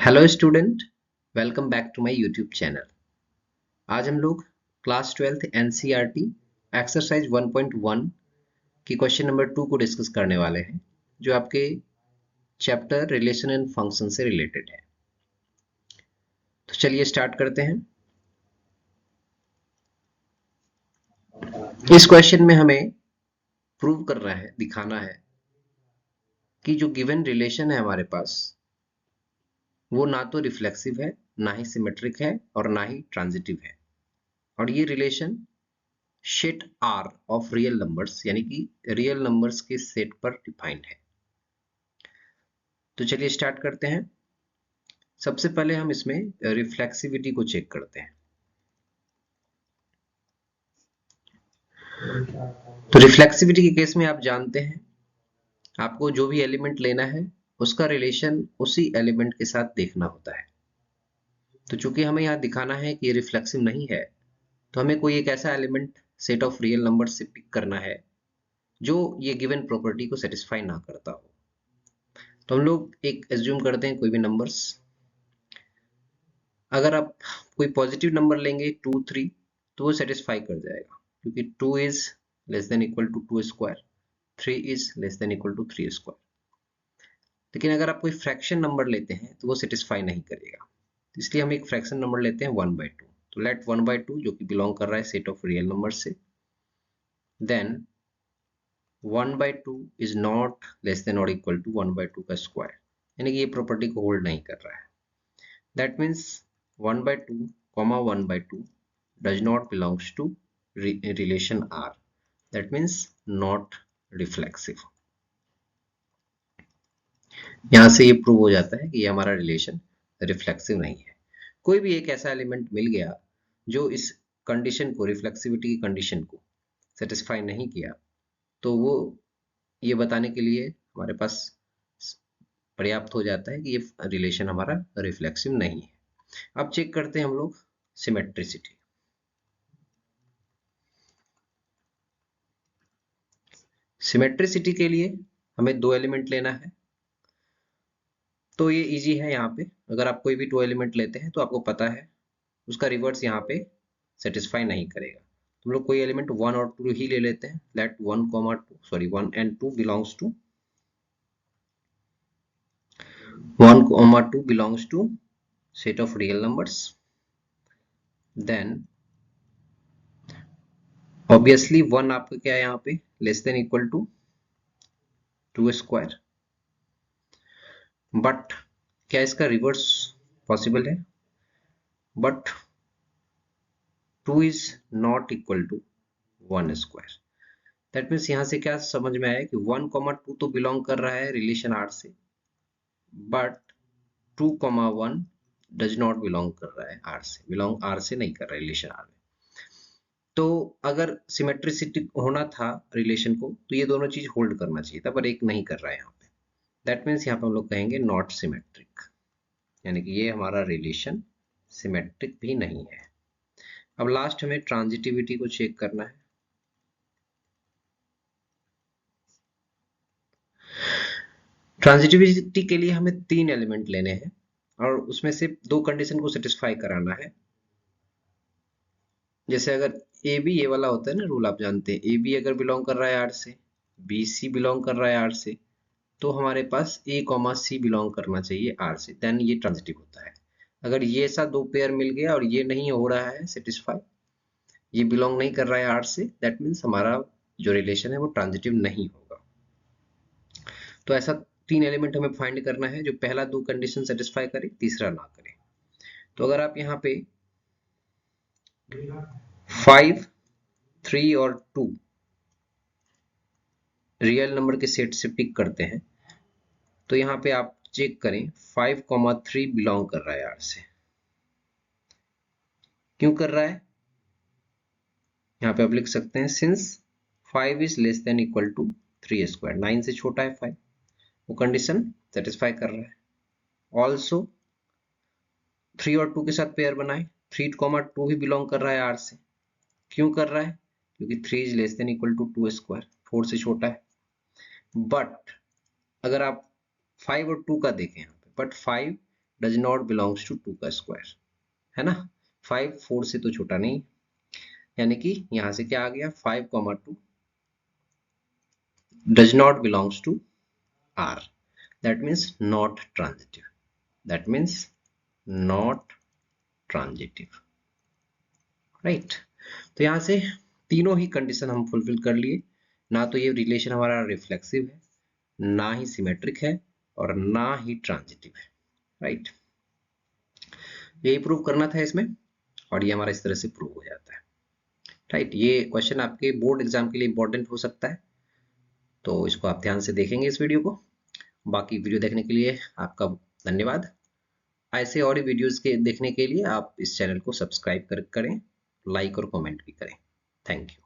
Hello student, welcome back to my YouTube channel. आज हम लोग क्लास 12th एनसीईआरटी एक्सरसाइज 1.1 की क्वेश्चन नंबर 2 को डिस्कस करने वाले हैं, जो आपके चैप्टर रिलेशन एंड फंक्शन से रिलेटेड है। तो चलिए स्टार्ट करते हैं। इस क्वेश्चन में हमें प्रूव करना है, दिखाना है कि जो गिवन रिलेशन है हमारे पास वो ना तो रिफ्लेक्सिव है, ना ही सिमेट्रिक है और ना ही ट्रांजिटिव है। और ये relation set R of real numbers यानी कि रियल नंबर्स के सेट पर डिफाइंड है। तो चलिए स्टार्ट करते हैं। सबसे पहले हम इसमें रिफ्लेक्सिविटी को चेक करते हैं। तो रिफ्लेक्सिविटी के केस में आप जानते हैं, आपको जो भी एलिमेंट लेना है उसका रिलेशन उसी एलिमेंट के साथ देखना होता है। तो चूंकि हमें यहाँ दिखाना है कि ये रिफ्लेक्सिव नहीं है, तो हमें कोई एक ऐसा element set of real number से पिक करना है जो ये गिवन प्रॉपर्टी को सेटिस्फाई ना करता हो। तो हम लोग एक एज्यूम करते हैं कोई भी नंबर्स। अगर आप कोई पॉजिटिव नंबर लेंगे 2 3 तो वो सेटिस्फाई कर जाएगा, क्योंकि 2 is less than equal to 2 square, 3 is less than equal to 3 square. लेकिन अगर आप कोई फ्रैक्शन नंबर लेते हैं तो वो सेटिस्फाई नहीं करेगा। इसलिए हम एक फ्रैक्शन नंबर लेते हैं 1/2। तो लेट 1/2 जो कि बिलोंग कर रहा है सेट ऑफ रियल नंबर से, then 1/2 is not less than और इक्वल टू 1/2 का स्क्वायर, यानी कि ये प्रॉपर्टी को होल्ड नहीं कर रहा है। That means 1/2 comma 1/2 does not belongs to relation R. That means not reflexive. यहाँ से ये प्रूव हो जाता है कि ये हमारा रिलेशन रिफ्लेक्सिव नहीं है। कोई भी एक ऐसा एलिमेंट मिल गया जो इस कंडीशन को, रिफ्लेक्सिविटी की कंडीशन को सेटिस्फाई नहीं किया, तो वो ये बताने के लिए हमारे पास पर्याप्त हो जाता है कि ये रिलेशन हमारा रिफ्लेक्सिव नहीं है। अब चेक करते हैं हम लोग सिमेट्रिसिटी। सिमेट्रिसिटी के लिए हमें दो एलिमेंट लेना है, तो ये इजी है। यहाँ पे अगर आप कोई भी दो एलिमेंट लेते हैं तो आपको पता है उसका रिवर्स यहाँ पे सेटिस्फाई नहीं करेगा। तो हम लोग कोई एलिमेंट 1 और 2 ही ले लेते हैं। Let 1 and 2 belongs to 1, 2 belongs to set of real numbers. Then obviously 1 आपका क्या है यहाँ पे, less than equal to 2 square. But क्या इसका रिवर्स पॉसिबल है? But 2 is not equal to 1 square. That means यहाँ से क्या समझ में आया कि 1, 2 तो बिलोंग कर रहा है रिलेशन आर से, बट 2, 1 डज नॉट बिलोंग कर रहा है आर से, बिलोंग आर से नहीं कर रहा है रिलेशन आर में। तो अगर सिमेट्रिसिटी होना था रिलेशन को, तो ये दोनों चीज होल्ड करना चाहिए था, पर एक नहीं कर रहा है यहाँ पे। दैट मीन्स यहाँ पे हम लोग कहेंगे नॉट सिमेट्रिक, यानी कि ये हमारा रिलेशन सिमेट्रिक भी नहीं है। अब लास्ट हमें ट्रांजिटिविटी को चेक करना है। ट्रांजिटिविटी के लिए हमें 3 एलिमेंट लेने हैं और उसमें से 2 कंडीशन को सेटिस्फाई कराना है। जैसे अगर ए बी, ये वाला होता है ना रूल, आप जानते हैं, ए बी अगर बिलोंग कर रहा है आर से, बी सी बिलोंग कर रहा है आर से, तो हमारे पास ए कॉमा सी बिलोंग करना चाहिए आर से, देन ये ट्रांजिटिव होता है। अगर ये सा दो पेयर मिल गया और ये नहीं हो रहा है सेटिस्फाई, ये बिलोंग नहीं कर रहा है आर से, दैट मीन्स हमारा जो रिलेशन है वो ट्रांजिटिव नहीं होगा। तो ऐसा 3 एलिमेंट हमें फाइंड करना है जो पहला 2 कंडीशन सेटिस्फाई करे, तीसरा ना करे। तो अगर आप यहाँ पे 5, 3 और 2 रियल नंबर के सेट से पिक करते हैं, तो यहाँ पे आप चेक करें 5, 3 बिलोंग कर रहा है आर से। क्यों कर रहा है? यहाँ पे आप लिख सकते हैं since 5 is less than equal to 3 square, 9 से छोटा है 5, वो कंडीशन सेटिस्फाई कर रहा है। ऑल्सो 3 और 2 के साथ पेयर बनाए, 3, 2 भी बिलोंग कर रहा है आर से। क्यों कर रहा है? क्योंकि 3 is less than equal to 2 square, 4 से छोटा है। बट अगर आप 5 और 2 का देखें यहाँ पे, but 5 does not belongs to 2 का स्क्वायर, है ना। 5 4 से तो छोटा नहीं, यानी कि यहां से क्या आ गया 5, 2 does not belongs to R. That means not transitive. That means not transitive. Right? तो यहां से तीनों ही कंडीशन हम फुलफिल कर लिए। ना तो ये रिलेशन हमारा रिफ्लेक्सिव है, ना ही सिमेट्रिक है, और ना ही ट्रांजिटिव है। राइट, यही प्रूव करना था इसमें, और ये हमारा इस तरह से प्रूव हो जाता है। राइट, ये क्वेश्चन आपके बोर्ड एग्जाम के लिए इंपॉर्टेंट हो सकता है, तो इसको आप ध्यान से देखेंगे इस वीडियो को। बाकी वीडियो देखने के लिए आपका धन्यवाद। ऐसे और ही वीडियोस के देखने के लिए आप इस चैनल को सब्सक्राइब करें, लाइक और कमेंट भी करें। Thank you.